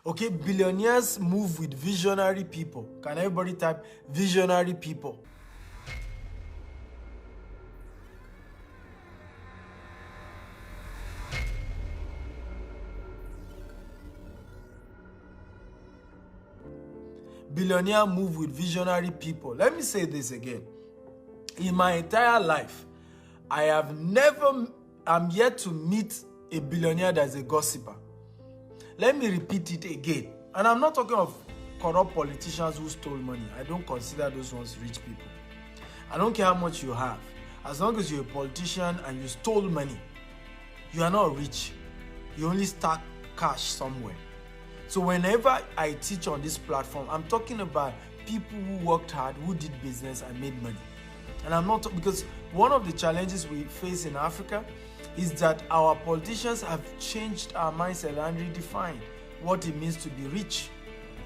Okay, billionaires move with visionary people. Can everybody type visionary people? Billionaires move with visionary people. Let me say this again. In my entire life, I'm yet to meet a billionaire that's a gossiper. Let me repeat it again. And I'm not talking of corrupt politicians who stole money. I don't consider those ones rich people. I don't care how much you have. As long as you're a politician and you stole money, you are not rich. You only stack cash somewhere. So whenever I teach on this platform, I'm talking about people who worked hard, who did business and made money. And I'm not, because one of the challenges we face in Africa is that our politicians have changed our mindset and redefined what it means to be rich.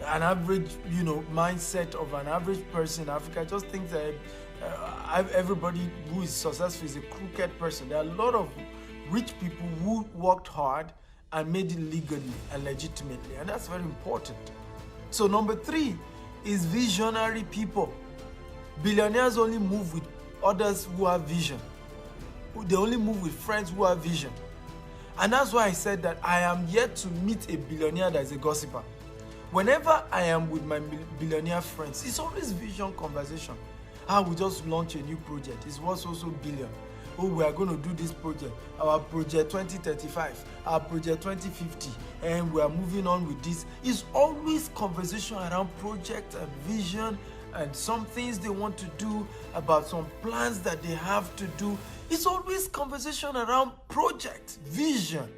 An average, mindset of an average person in Africa just thinks that everybody who is successful is a crooked person. There are a lot of rich people who worked hard and made it legally and legitimately, and that's very important. So number 3 is visionary people. Billionaires only move with others who have vision. They only move with friends who have vision. And that's why I said that I am yet to meet a billionaire that is a gossiper. Whenever I am with my billionaire friends, it's always vision conversation. We just launched a new project. It's worth also billion. We are going to do this project. Our project 2035, our project 2050, and we are moving on with this. It's always conversation around project and vision and some things they want to do, about some plans that they have to do. It's always conversation around project, vision,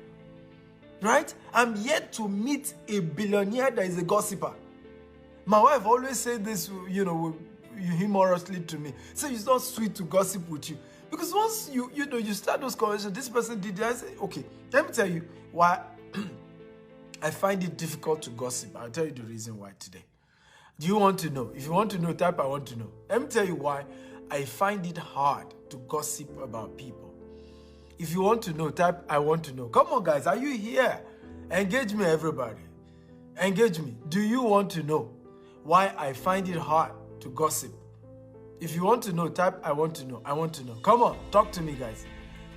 right? I'm yet to meet a billionaire that is a gossiper. My wife always said this, humorously to me. So it's not sweet to gossip with you. Because once you start those conversations, this person did that, I say, okay, let me tell you why I find it difficult to gossip. I'll tell you the reason why today. Do you want to know? If you want to know, type I want to know. Let me tell you why I find it hard to gossip about people. If you want to know, type I want to know. Come on, guys, are you here? Engage me, everybody. Engage me. Do you want to know why I find it hard to gossip? If you want to know, type I want to know. I want to know. Come on, talk to me, guys.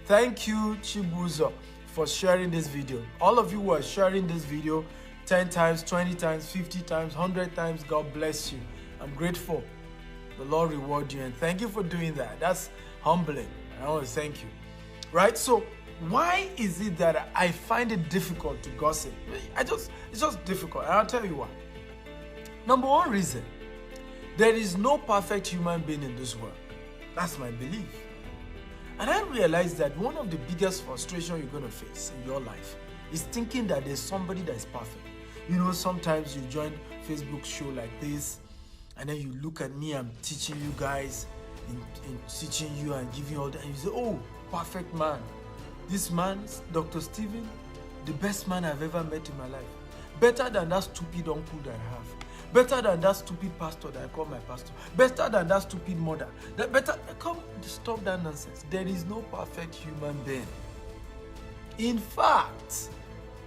Thank you, Chibuzo, for sharing this video. All of you who are sharing this video 10 times, 20 times, 50 times, 100 times, God bless you. I'm grateful. The Lord reward you, and thank you for doing that. That's humbling. I want to thank you. Right? So why is it that I find it difficult to gossip? It's just difficult, and I'll tell you why. Number 1 reason, there is no perfect human being in this world. That's my belief. And I realized that one of the biggest frustrations you're going to face in your life is thinking that there's somebody that is perfect. Sometimes you join Facebook show like this, and then you look at me, I'm teaching you guys, in teaching you and giving you all that, and you say, oh, perfect man. This man, Dr. Stephen, the best man I've ever met in my life. Better than that stupid uncle that I have. Better than that stupid pastor that I call my pastor. Better than that stupid mother. Come, stop that nonsense. There is no perfect human being. In fact,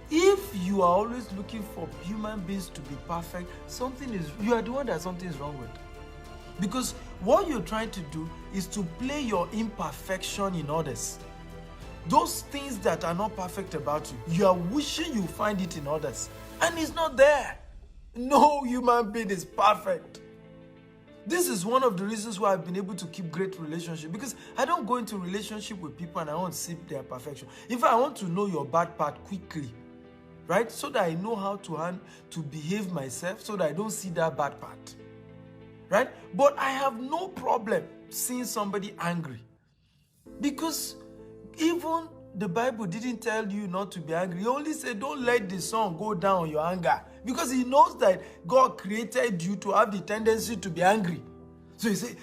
if you are always looking for human beings to be perfect, you are the one that something is wrong with. Because what you're trying to do is to play your imperfection in others. Those things that are not perfect about you, you are wishing you find it in others. And it's not there. No human being is perfect. This is one of the reasons why I've been able to keep great relationships, because I don't go into relationship with people and I want to see their perfection. If I want to know your bad part quickly, right, so that I know how to behave myself, so that I don't see that bad part, right? But I have no problem seeing somebody angry, because even the Bible didn't tell you not to be angry. He only said, don't let the sun go down on your anger, because he knows that God created you to have the tendency to be angry. So he said,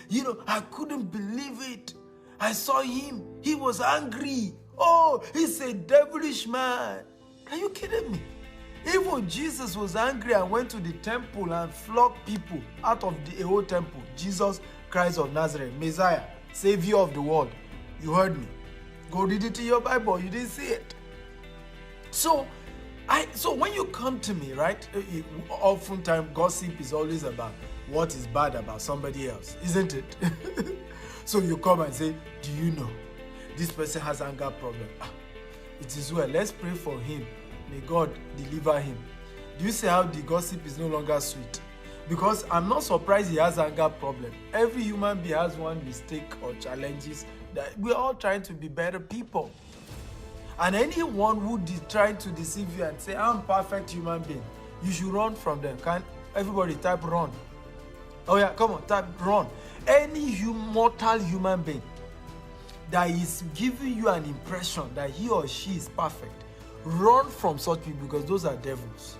I couldn't believe it. I saw him. He was angry. Oh, he's a devilish man. Are you kidding me? Even Jesus was angry and went to the temple and flogged people out of the whole temple. Jesus Christ of Nazareth, Messiah, Savior of the world. You heard me. Go read it in your Bible. You didn't see it. So So when you come to me, right? Oftentimes gossip is always about what is bad about somebody else, isn't it? So you come and say, do you know this person has anger problem? It is well. Let's pray for him. May God deliver him. Do you see how the gossip is no longer sweet? Because I'm not surprised he has anger problem. Every human being has one mistake or challenges. That we're all trying to be better people. And anyone who is trying to deceive you and say, I'm a perfect human being, you should run from them. Can everybody type run? Oh yeah, come on, type run. Any mortal human being that is giving you an impression that he or she is perfect, run from such people because those are devils.